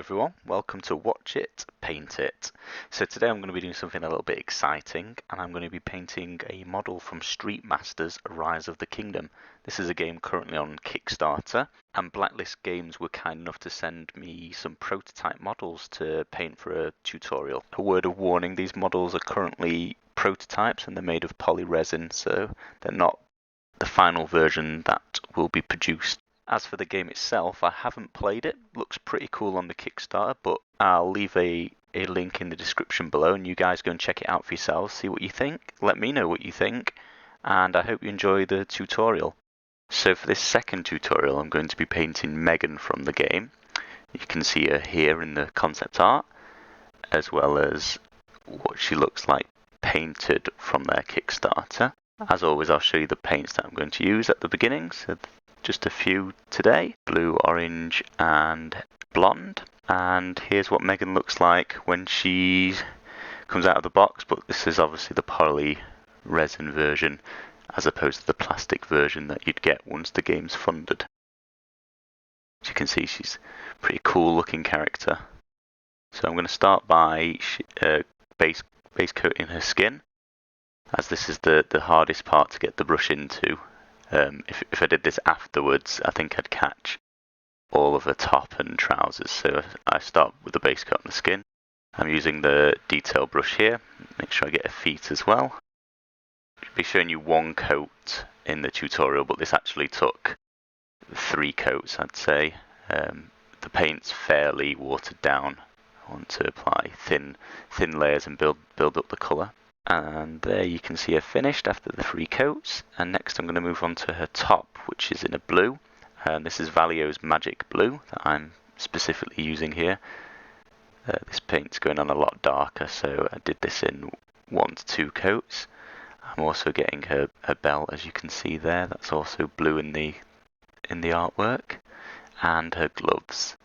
everyone, welcome to Watch It, Paint It. So today I'm going to be doing something a little bit exciting, and I'm going to be painting a model from Street Masters Rise of the Kingdom. This is a game currently on Kickstarter, and Blacklist Games were kind enough to send me some prototype models to paint for a tutorial. A word of warning, these models are currently prototypes and they're made of poly resin, so they're not the final version that will be produced. As for the game itself, I haven't played it. Looks pretty cool on the Kickstarter, but I'll leave a link in the description below and you guys go and check it out for yourselves, see what you think. Let me know what you think, and I hope you enjoy the tutorial. So for this second tutorial, I'm going to be painting Megan from the game. You can see her here in the concept art, as well as what she looks like painted from their Kickstarter. As always, I'll show you the paints that I'm going to use at the beginning. So just a few today, blue, orange and blonde. And here's what Megan looks like when she comes out of the box, but this is obviously the poly resin version as opposed to the plastic version that you'd get once the game's funded. As you can see, she's a pretty cool looking character. So I'm going to start by base coating her skin, as this is the hardest part to get the brush into. If I did this afterwards, I think I'd catch all of her top and trousers. So I start with the base coat on the skin. I'm using the detail brush here. Make sure I get her feet as well. I'll be showing you one coat in the tutorial, but this actually took 3 coats, I'd say. The paint's fairly watered down. I want to apply thin layers and build up the colour. And there you can see her finished after the 3 coats. And next I'm going to move on to her top, which is in a blue. This is Vallejo's Magic Blue that I'm specifically using here. This paint's going on a lot darker, so I did this in 1 to 2 coats. I'm also getting her belt, as you can see there. That's also blue in the artwork. And her gloves.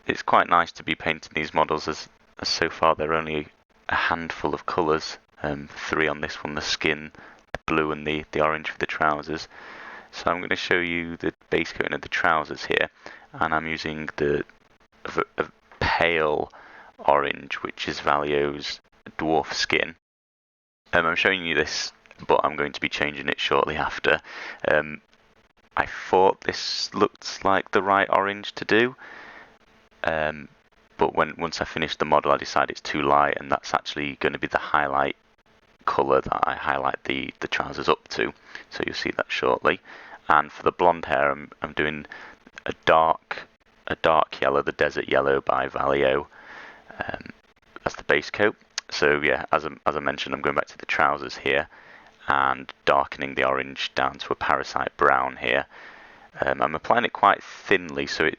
It's quite nice to be painting these models, as so far they're only a handful of colours, 3 on this one, the skin, the blue and the orange for the trousers. So I'm going to show you the base coating of the trousers here, and I'm using the pale orange, which is Vallejo's Dwarf skin. I'm showing you this, but I'm going to be changing it shortly after. I thought this looked like the right orange to do, but once I finished the model, I decided it's too light, and that's actually going to be the highlight colour that I highlight the trousers up to. So you'll see that shortly. And for the blonde hair, I'm doing a dark yellow, the desert yellow by Vallejo. That's the base coat. So yeah, as I mentioned, I'm going back to the trousers here and darkening the orange down to a Parasite brown here. I'm applying it quite thinly, so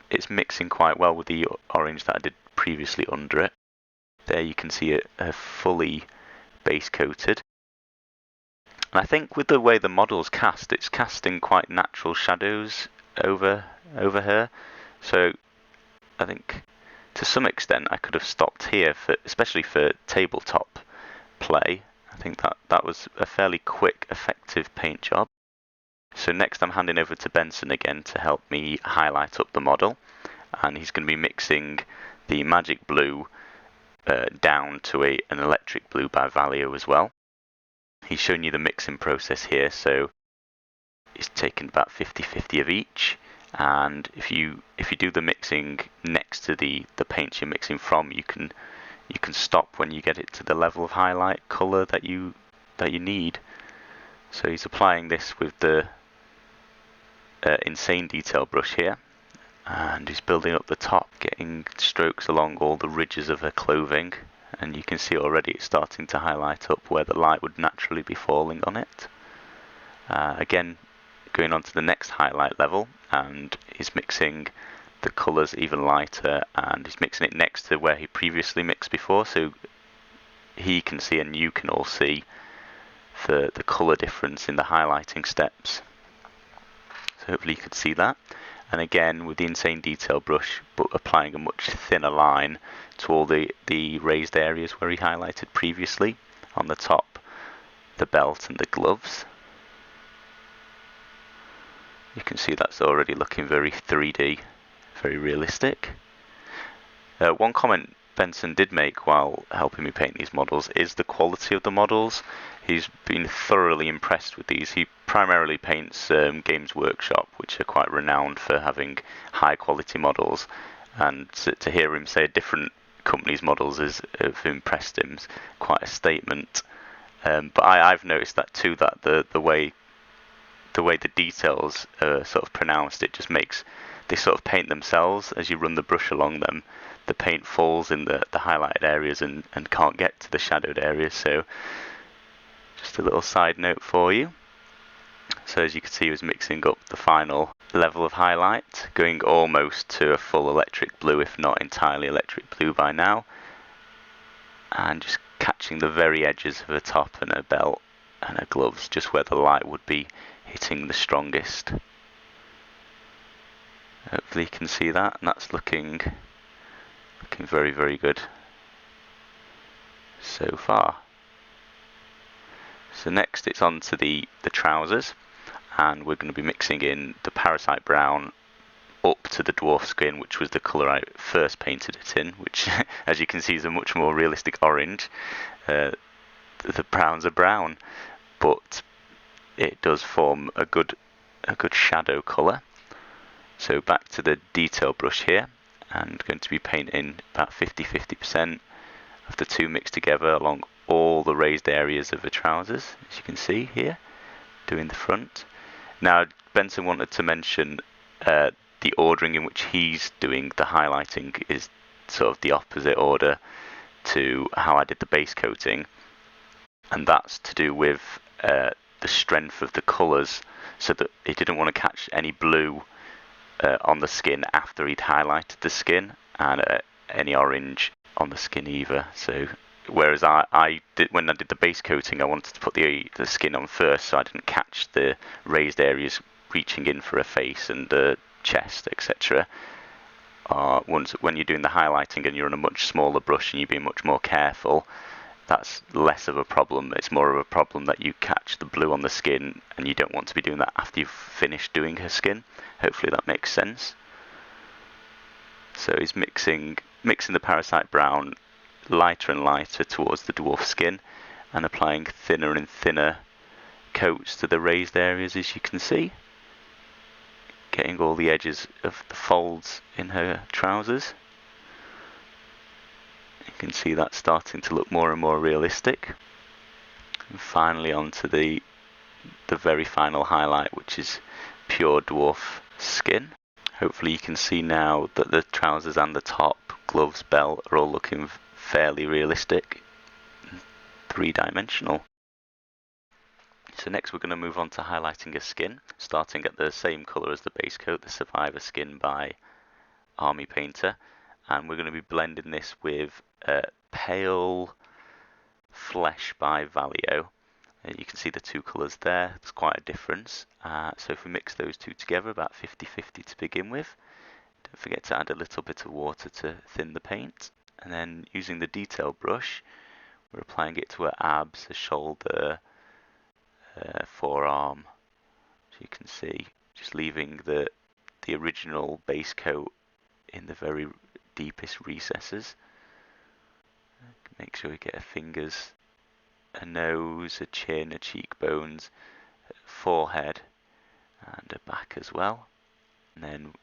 it's mixing quite well with the orange that I did previously under it. There you can see it fully base coated. And I think with the way the model's cast, it's casting quite natural shadows over her. So I think to some extent I could have stopped here, especially for tabletop play. I think that was a fairly quick, effective paint job. So next I'm handing over to Benson again to help me highlight up the model, and he's going to be mixing the Magic Blue down to an Electric Blue by Vallejo as well. He's showing you the mixing process here, so he's taken about 50-50 of each, and if you do the mixing next to the paints you're mixing from, you can stop when you get it to the level of highlight colour that you need. So he's applying this with the Insane Detail brush here, and he's building up the top, getting strokes along all the ridges of her clothing, and you can see already it's starting to highlight up where the light would naturally be falling on it. Again, going on to the next highlight level, and he's mixing the colours even lighter, and he's mixing it next to where he previously mixed before, so he can see and you can all see the colour difference in the highlighting steps. So hopefully you could see that. And again with the Insane Detail brush, but applying a much thinner line to all the raised areas where he highlighted previously on the top, the belt and the gloves. You can see that's already looking very 3D very realistic. One comment Benson did make while helping me paint these models is the quality of the models. He's been thoroughly impressed with these. He primarily paints Games Workshop, which are quite renowned for having high quality models, and to hear him say different companies' models have impressed him. It's quite a statement. But I've noticed that too, that the way the details are sort of pronounced, it just makes they sort of paint themselves as you run the brush along them. The paint falls in the highlighted areas and can't get to the shadowed areas. So just a little side note for you. So as you can see, he was mixing up the final level of highlight, going almost to a full electric blue, if not entirely electric blue by now, and just catching the very edges of her top and her belt and her gloves, just where the light would be hitting the strongest. Hopefully you can see that, and that's looking very, very good so far. So next it's on to the trousers, and we're going to be mixing in the Parasite brown up to the Dwarf skin, which was the colour I first painted it in, which as you can see is a much more realistic orange. The browns are brown, but it does form a good shadow colour. So back to the detail brush here, and going to be painting about 50-50% of the two mixed together along all the raised areas of the trousers, as you can see here, doing the front. Now Benson wanted to mention the ordering in which he's doing the highlighting is sort of the opposite order to how I did the base coating, and that's to do with the strength of the colours, so that he didn't want to catch any blue on the skin after he'd highlighted the skin, and any orange on the skin either. So whereas I did, when I did the base coating, I wanted to put the skin on first, so I didn't catch the raised areas reaching in for a face and the chest, etc. When you're doing the highlighting and you're on a much smaller brush and you're being much more careful, that's less of a problem. It's more of a problem that you catch the blue on the skin, and you don't want to be doing that after you've finished doing her skin. Hopefully that makes sense. So he's mixing the Parasite brown lighter and lighter towards the Dwarf skin, and applying thinner and thinner coats to the raised areas, as you can see, getting all the edges of the folds in her trousers. You can see that starting to look more and more realistic. And finally onto the very final highlight, which is pure Dwarf skin. Hopefully you can see now that the trousers and the top, gloves, belt are all looking fairly realistic, three-dimensional. So next we're going to move on to highlighting her skin, starting at the same colour as the base coat, the Survivor skin by Army Painter, and we're going to be blending this with Pale Flesh by Vallejo. You can see the two colours there, there's quite a difference. So if we mix those two together, about 50-50 to begin with, don't forget to add a little bit of water to thin the paint, and then using the detail brush, we're applying it to her abs, her shoulder, forearm, so you can see, just leaving the original base coat in the very deepest recesses. Make sure we get her fingers, her nose, her chin, her cheekbones, her forehead, and her back as well. And then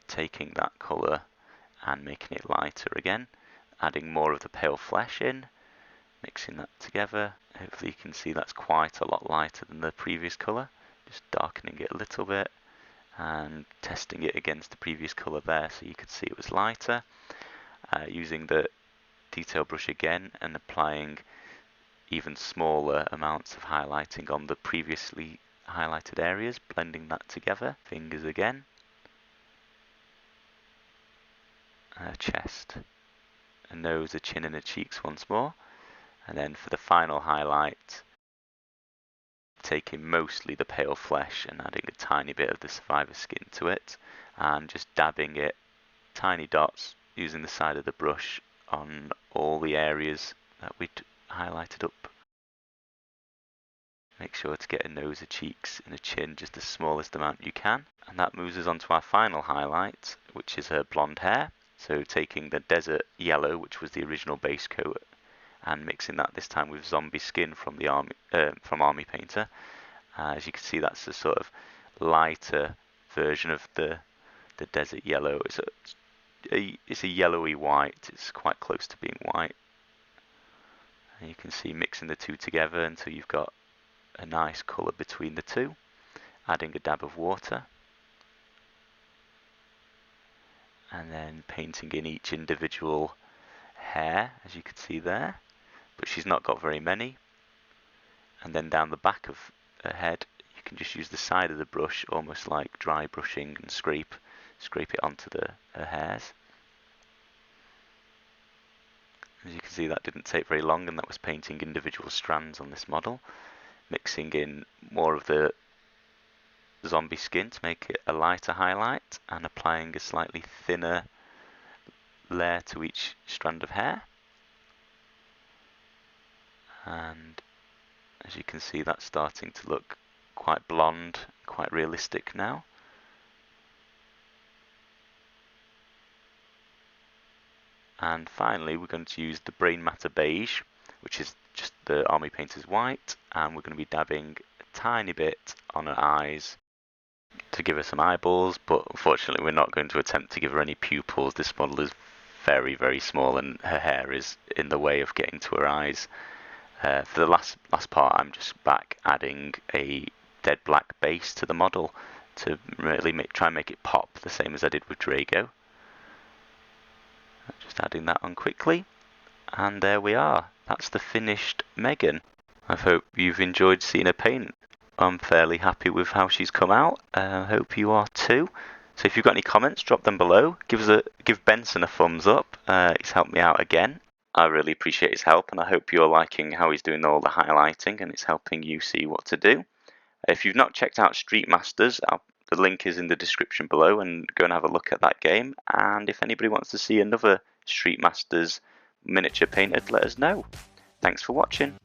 taking that colour and making it lighter again, adding more of the pale flesh in, mixing that together. Hopefully you can see that's quite a lot lighter than the previous colour. Just darkening it a little bit and testing it against the previous colour there, so you could see it was lighter. Using the detail brush again and applying even smaller amounts of highlighting on the previously highlighted areas, blending that together. Fingers again. Chest, a nose, a chin and a cheeks once more. And then for the final highlight, taking mostly the pale flesh and adding a tiny bit of the Survivor skin to it, and just dabbing it, tiny dots, using the side of the brush on all the areas that we'd highlighted up. Make sure to get a nose, a cheeks and a chin just the smallest amount you can. And that moves us on to our final highlight, which is her blonde hair. So taking the desert yellow, which was the original base coat, and mixing that this time with zombie skin from the Army Painter. As you can see, that's a sort of lighter version of the desert yellow. It's a yellowy white. It's quite close to being white. And you can see mixing the two together until you've got a nice colour between the two. Adding a dab of water. And then painting in each individual hair, as you can see there. But she's not got very many. And then down the back of her head, you can just use the side of the brush, almost like dry brushing, and scrape it onto her hairs. As you can see, that didn't take very long, and that was painting individual strands on this model. Mixing in more of the zombie skin to make it a lighter highlight, and applying a slightly thinner layer to each strand of hair. And as you can see, that's starting to look quite blonde, quite realistic now. And finally, we're going to use the Brainmatter Beige, which is just the Army Painter's white, and we're going to be dabbing a tiny bit on her eyes to give her some eyeballs, but unfortunately we're not going to attempt to give her any pupils. This model is very, very small, and her hair is in the way of getting to her eyes. For the last part, I'm just back adding a dead black base to the model to really try and make it pop, the same as I did with Drago. Just adding that on quickly, and there we are. That's the finished Megan. I hope you've enjoyed seeing her paint. I'm fairly happy with how she's come out. I hope you are too. So if you've got any comments, drop them below. Give Benson a thumbs up. He's helped me out again. I really appreciate his help, and I hope you're liking how he's doing all the highlighting and it's helping you see what to do. If you've not checked out Street Masters, the link is in the description below, and go and have a look at that game. And if anybody wants to see another Street Masters miniature painted, let us know. Thanks for watching.